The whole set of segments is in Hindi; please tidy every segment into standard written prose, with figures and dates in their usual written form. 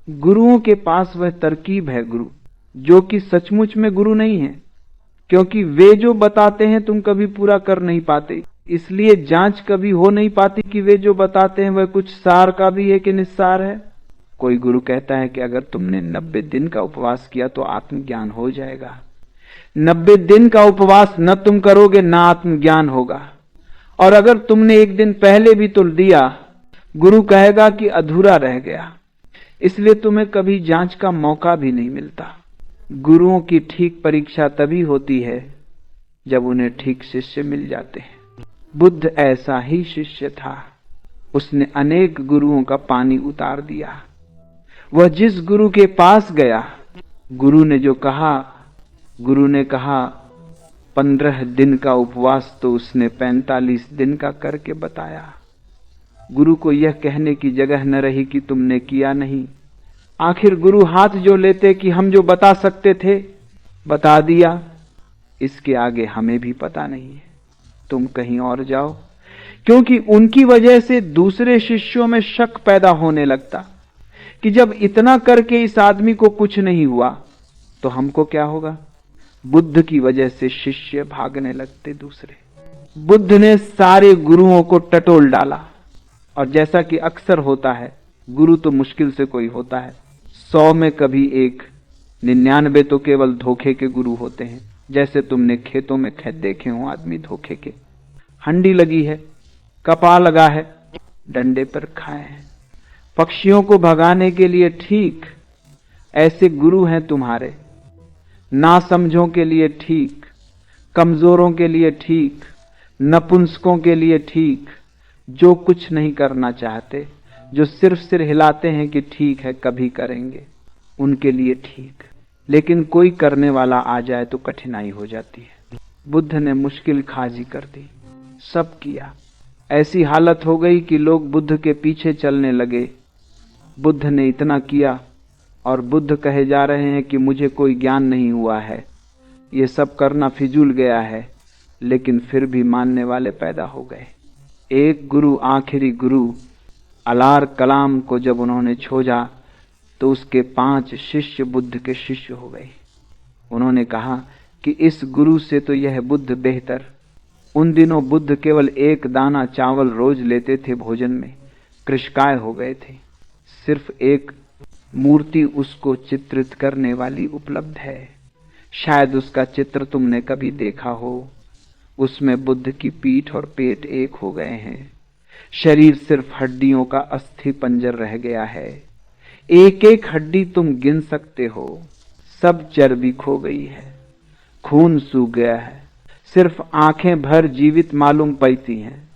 गुरुओं के पास वह तरकीब है गुरु, जो कि सचमुच में गुरु नहीं है, क्योंकि वे जो बताते हैं तुम कभी पूरा कर नहीं पाते, इसलिए जांच कभी हो नहीं पाती कि वे जो बताते हैं वह कुछ सार का भी है कि निस्सार है। कोई गुरु कहता है कि अगर तुमने 90 दिन का उपवास किया तो आत्मज्ञान हो जाएगा। 90 दिन का उपवास न तुम करोगे ना आत्मज्ञान होगा, और अगर तुमने एक दिन पहले भी तो दिया, गुरु कहेगा कि अधूरा रह गया, इसलिए तुम्हें कभी जांच का मौका भी नहीं मिलता। गुरुओं की ठीक परीक्षा तभी होती है जब उन्हें ठीक शिष्य मिल जाते हैं। बुद्ध ऐसा ही शिष्य था, उसने अनेक गुरुओं का पानी उतार दिया। वह जिस गुरु के पास गया, गुरु ने कहा 15 दिन का उपवास, तो उसने 45 दिन का करके बताया। गुरु को यह कहने की जगह न रही कि तुमने किया नहीं। आखिर गुरु हाथ जो लेते कि हम जो बता सकते थे बता दिया, इसके आगे हमें भी पता नहीं है, तुम कहीं और जाओ। क्योंकि उनकी वजह से दूसरे शिष्यों में शक पैदा होने लगता कि जब इतना करके इस आदमी को कुछ नहीं हुआ तो हमको क्या होगा। बुद्ध की वजह से शिष्य भागने लगते दूसरे। बुद्ध ने सारे गुरुओं को टटोल डाला, और जैसा कि अक्सर होता है, गुरु तो मुश्किल से कोई होता है, 100 में कभी एक, 99 तो केवल धोखे के गुरु होते हैं। जैसे तुमने खेतों में देखे हो आदमी धोखे के। हंडी लगी है, कपा लगा है, डंडे पर खाए हैं, पक्षियों को भगाने के लिए ठीक, ऐसे गुरु हैं तुम्हारे। ना समझों के लिए ठीक, कमजोरों के लिए ठीक, नपुंसकों के लिए ठीक, जो कुछ नहीं करना चाहते, जो सिर्फ सिर हिलाते हैं कि ठीक है कभी करेंगे, उनके लिए ठीक। लेकिन कोई करने वाला आ जाए तो कठिनाई हो जाती है। बुद्ध ने मुश्किल खाजी कर दी, सब किया। ऐसी हालत हो गई कि लोग बुद्ध के पीछे चलने लगे। बुद्ध ने इतना किया और बुद्ध कहे जा रहे हैं कि मुझे कोई ज्ञान नहीं हुआ है, ये सब करना फिजूल गया है, लेकिन फिर भी मानने वाले पैदा हो गए। एक गुरु, आखिरी गुरु अलार कलाम को जब उन्होंने छोड़ा तो उसके 5 शिष्य बुद्ध के शिष्य हो गए। उन्होंने कहा कि इस गुरु से तो यह बुद्ध बेहतर। उन दिनों बुद्ध केवल 1 दाना चावल रोज लेते थे भोजन में, कृशकाय हो गए थे। सिर्फ एक मूर्ति उसको चित्रित करने वाली उपलब्ध है, शायद उसका चित्र तुमने कभी देखा हो। उसमें बुद्ध की पीठ और पेट एक हो गए हैं, शरीर सिर्फ हड्डियों का अस्थि पंजर रह गया है। एक एक हड्डी तुम गिन सकते हो, सब चर्बी खो गई है, खून सूख गया है, सिर्फ आंखें भर जीवित मालूम पड़ती हैं,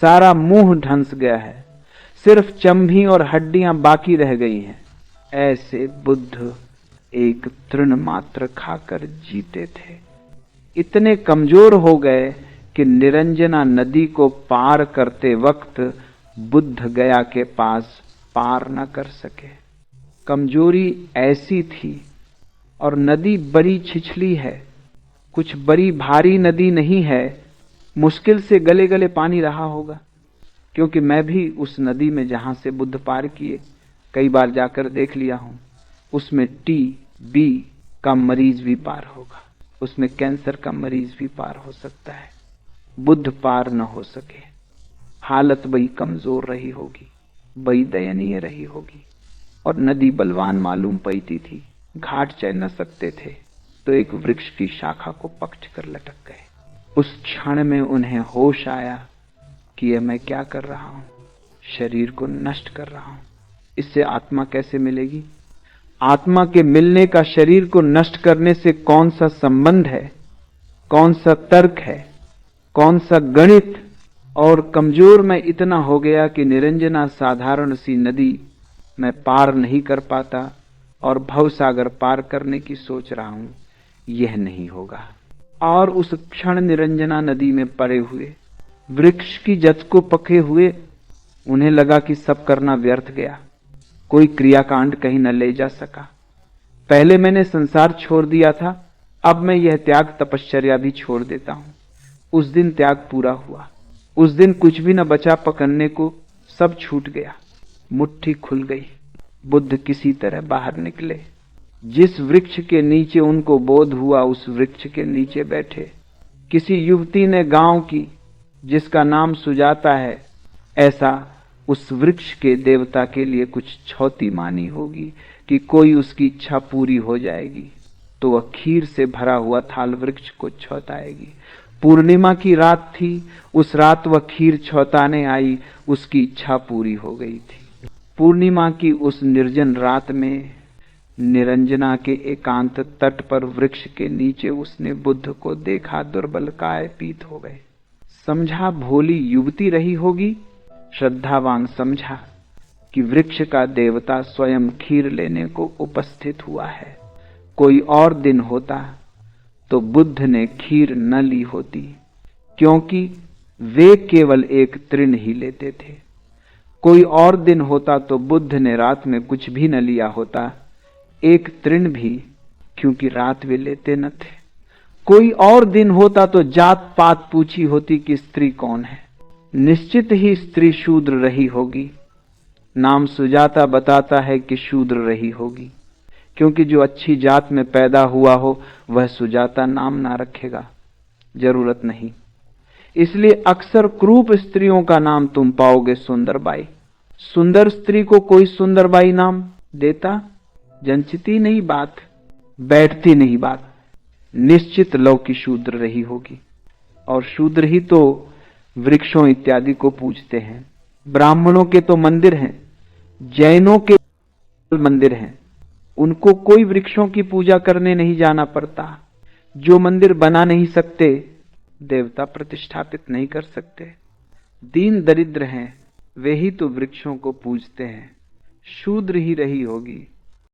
सारा मुंह ढंस गया है, सिर्फ चंभी और हड्डियां बाकी रह गई हैं। ऐसे बुद्ध एक तृण मात्र खाकर जीते थे। इतने कमजोर हो गए कि निरंजना नदी को पार करते वक्त बुद्ध गया के पास पार न कर सके। कमजोरी ऐसी थी, और नदी बड़ी छिछली है, कुछ बड़ी भारी नदी नहीं है, मुश्किल से गले गले पानी रहा होगा। क्योंकि मैं भी उस नदी में जहां से बुद्ध पार किए कई बार जाकर देख लिया हूं, उसमें टीबी का मरीज भी पार होगा, उसमें कैंसर का मरीज भी पार हो सकता है। बुद्ध पार न हो सके, हालत बड़ी कमजोर रही होगी, बड़ी दयनीय रही होगी, और नदी बलवान मालूम पड़ती थी। घाट चढ़ न सकते थे तो एक वृक्ष की शाखा को पकड़ कर लटक गए। उस क्षण में उन्हें होश आया कि यह मैं क्या कर रहा हूं, शरीर को नष्ट कर रहा हूं, इससे आत्मा कैसे मिलेगी। आत्मा के मिलने का शरीर को नष्ट करने से कौन सा संबंध है, कौन सा तर्क है, कौन सा गणित। और कमजोर मैं इतना हो गया कि निरंजना साधारण सी नदी मैं पार नहीं कर पाता, और भवसागर पार करने की सोच रहा हूं, यह नहीं होगा। और उस क्षण निरंजना नदी में पड़े हुए, वृक्ष की जत को पके हुए, उन्हें लगा कि सब करना व्यर्थ गया, कोई क्रियाकांड कहीं न ले जा सका। पहले मैंने संसार छोड़ दिया था, अब मैं यह त्याग तपश्चर्या भी छोड़ देता हूं। उस दिन त्याग पूरा हुआ, उस दिन कुछ भी न बचा पकड़ने को, सब छूट गया, मुट्ठी खुल गई। बुद्ध किसी तरह बाहर निकले। जिस वृक्ष के नीचे उनको बोध हुआ उस वृक्ष के नीचे बैठे। किसी युवती ने गांव की, जिसका नाम सुजाता है, ऐसा उस वृक्ष के देवता के लिए कुछ छौती मानी होगी कि कोई उसकी इच्छा पूरी हो जाएगी तो वह खीर से भरा हुआ थाल वृक्ष को छौताएगी। पूर्णिमा की रात थी, उस रात वह खीर छौताने आई, उसकी इच्छा पूरी हो गई थी। पूर्णिमा की उस निर्जन रात में निरंजना के एकांत तट पर वृक्ष के नीचे उसने बुद्ध को देखा। दुर्बल काय पीत हो गए। समझा भोली युवती रही होगी। श्रद्धावान समझा कि वृक्ष का देवता स्वयं खीर लेने को उपस्थित हुआ है। कोई और दिन होता तो बुद्ध ने खीर न ली होती, क्योंकि वे केवल एक तृण ही लेते थे। कोई और दिन होता तो बुद्ध ने रात में कुछ भी न लिया होता, एक तृण भी, क्योंकि रात वे लेते न थे। कोई और दिन होता तो जात पात पूछी होती कि स्त्री कौन है। निश्चित ही स्त्री शूद्र रही होगी। नाम सुजाता बताता है कि शूद्र रही होगी, क्योंकि जो अच्छी जात में पैदा हुआ हो वह सुजाता नाम ना रखेगा, जरूरत नहीं। इसलिए अक्सर क्रूप स्त्रियों का नाम तुम पाओगे सुंदरबाई। सुंदर स्त्री को कोई सुंदरबाई नाम देता? जनचिती नहीं बात, बैठती नहीं बात। निश्चित लौकी शूद्र रही होगी, और शूद्र ही तो वृक्षों इत्यादि को पूजते हैं। ब्राह्मणों के तो मंदिर हैं, जैनों के मंदिर हैं, उनको कोई वृक्षों की पूजा करने नहीं जाना पड़ता। जो मंदिर बना नहीं सकते, देवता प्रतिष्ठापित नहीं कर सकते, दीन दरिद्र हैं, वे ही तो वृक्षों को पूजते हैं। शूद्र ही रही होगी।